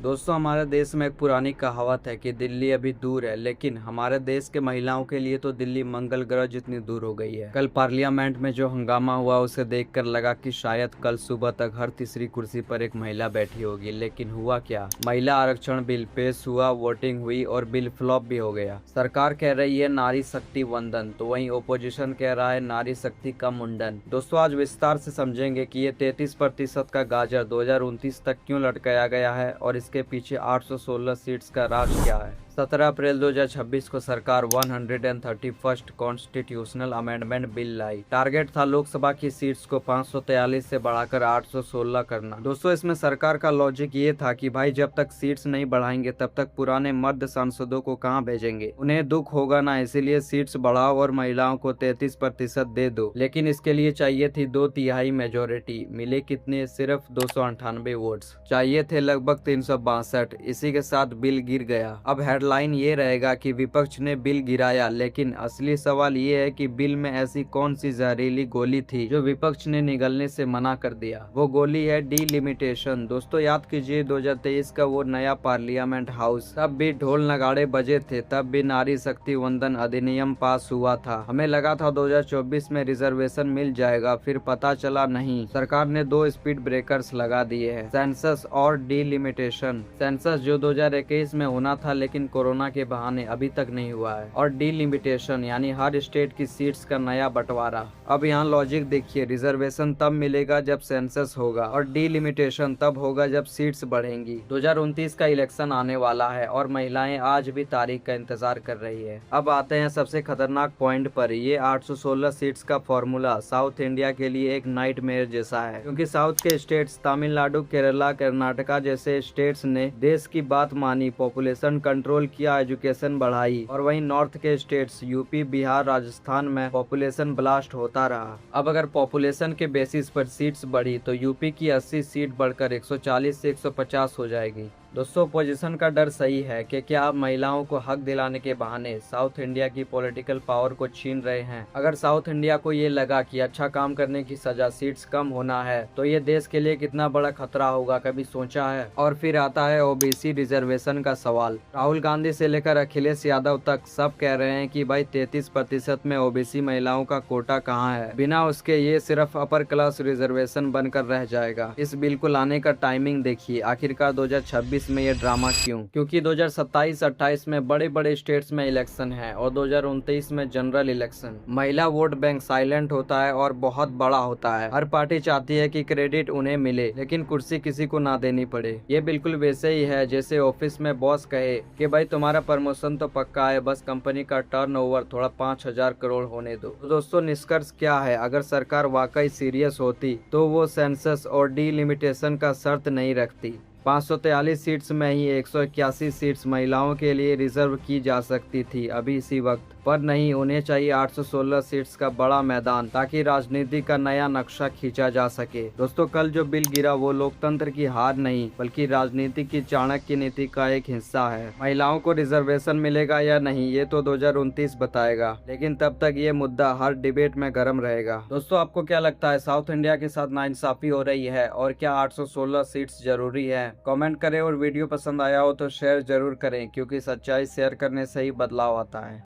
दोस्तों, हमारे देश में एक पुरानी कहावत है कि दिल्ली अभी दूर है, लेकिन हमारे देश के महिलाओं के लिए तो दिल्ली मंगल ग्रह जितनी दूर हो गई है। कल पार्लियामेंट में जो हंगामा हुआ उसे देखकर लगा कि शायद कल सुबह तक हर तीसरी कुर्सी पर एक महिला बैठी होगी, लेकिन हुआ क्या? महिला आरक्षण बिल पेश हुआ, वोटिंग हुई और बिल फ्लॉप भी हो गया। सरकार कह रही है नारी शक्ति वंदन, तो वहीं ओपोजिशन कह रहा है नारी शक्ति का मुंडन। दोस्तों, आज विस्तार से समझेंगे कि ये 33% का गाजर 2029 तक क्यों लटकाया गया है और इसके पीछे 816 सीट्स का राज क्या है। 17 अप्रैल 2026 को सरकार 131st कॉन्स्टिट्यूशनल अमेंडमेंट बिल लाई। टारगेट था लोकसभा की सीट्स को 543 से बढ़ाकर 816 करना। दोस्तों, इसमें सरकार का लॉजिक ये था कि भाई जब तक सीट्स नहीं बढ़ाएंगे तब तक पुराने मर्द सांसदों को कहां भेजेंगे, उन्हें दुख होगा ना, इसीलिए सीट्स बढ़ाओ और महिलाओं को 33% दे दो। लेकिन इसके लिए चाहिए थी 2/3 मेजोरिटी। मिले कितने? सिर्फ 298 वोट्स। चाहिए थे लगभग 362। इसी के साथ बिल गिर गया। अब हेडलाइन ये रहेगा कि विपक्ष ने बिल गिराया, लेकिन असली सवाल ये है कि बिल में ऐसी कौन सी जहरीली गोली थी जो विपक्ष ने निगलने से मना कर दिया। वो गोली है डिलिमिटेशन। दोस्तों, याद कीजिए 2023 का वो नया पार्लियामेंट हाउस, तब भी ढोल नगाड़े बजे थे, तब भी नारी शक्ति वंदन अधिनियम पास हुआ था। हमें लगा था 2024 में रिजर्वेशन मिल जाएगा, फिर पता चला नहीं। सरकार ने 2 स्पीड ब्रेकर्स लगा दिए हैं, सेंसस और डिलिमिटेशन। सेंसस जो 2021 में होना था लेकिन कोरोना के बहाने अभी तक नहीं हुआ है, और डिलिमिटेशन यानी हर स्टेट की सीट्स का नया बंटवारा। अब यहाँ लॉजिक देखिए, रिजर्वेशन तब मिलेगा जब सेंसस होगा और डिलिमिटेशन तब होगा जब सीट्स बढ़ेंगी। 2029 का इलेक्शन आने वाला है और महिलाएं आज भी तारीख का इंतजार कर रही है। अब आते हैं सबसे खतरनाक पॉइंट पर। ये 816 सीट्स का फॉर्मूला साउथ इंडिया के लिए एक नाइटमेयर जैसा है, क्योंकि साउथ के स्टेट्स तमिलनाडु, केरला, कर्नाटका जैसे स्टेट्स ने देश की बात मानी, पॉपुलेशन कंट्रोल किया, एजुकेशन बढ़ाई, और वहीं नॉर्थ के स्टेट्स यूपी, बिहार, राजस्थान में पॉपुलेशन ब्लास्ट होता रहा। अब अगर पॉपुलेशन के बेसिस पर सीट्स बढ़ी तो यूपी की 80 सीट बढ़कर 140 से 150 हो जाएगी। दोस्तों, पोजीशन का डर सही है कि क्या आप महिलाओं को हक दिलाने के बहाने साउथ इंडिया की पॉलिटिकल पावर को छीन रहे हैं? अगर साउथ इंडिया को ये लगा कि अच्छा काम करने की सजा सीट्स कम होना है तो ये देश के लिए कितना बड़ा खतरा होगा, कभी सोचा है? और फिर आता है ओबीसी रिजर्वेशन का सवाल। राहुल गांधी से लेकर अखिलेश यादव तक सब कह रहे हैं कि भाई 33% में ओबीसी महिलाओं का कोटा कहाँ है। बिना उसके ये सिर्फ अपर क्लास रिजर्वेशन बनकर रह जाएगा। इस बिल को लाने का टाइमिंग देखिए, आखिरकार 2026 में ये ड्रामा क्यों? क्योंकि 2027-28 में बड़े बड़े स्टेट्स में इलेक्शन है और 2029 में जनरल इलेक्शन। महिला वोट बैंक साइलेंट होता है और बहुत बड़ा होता है। हर पार्टी चाहती है कि क्रेडिट उन्हें मिले, लेकिन कुर्सी किसी को ना देनी पड़े। ये बिल्कुल वैसे ही है जैसे ऑफिस में बॉस कहे कि भाई तुम्हारा प्रमोशन तो पक्का है, बस कंपनी का टर्नओवर थोड़ा 5000 करोड़ होने दो। तो दोस्तों, निष्कर्ष क्या है? अगर सरकार वाकई सीरियस होती तो वो सेंसस और डिलिमिटेशन का शर्त नहीं रखती। 543 सीट्स में ही 181 सीट्स महिलाओं के लिए रिजर्व की जा सकती थी अभी इसी वक्त, पर नहीं, उन्हें चाहिए 816 सीट्स का बड़ा मैदान, ताकि राजनीति का नया नक्शा खींचा जा सके। दोस्तों, कल जो बिल गिरा वो लोकतंत्र की हार नहीं बल्कि राजनीति की चाणक्य नीति का एक हिस्सा है। महिलाओं को रिजर्वेशन मिलेगा या नहीं ये तो 2029 बताएगा, लेकिन तब तक ये मुद्दा हर डिबेट में गर्म रहेगा। दोस्तों, आपको क्या लगता है, साउथ इंडिया के साथ नाइंसाफी हो रही है और क्या 816 सीट्स जरूरी है? कमेंट करें और वीडियो पसंद आया हो तो शेयर जरूर करें, क्योंकि सच्चाई शेयर करने से ही बदलाव आता है।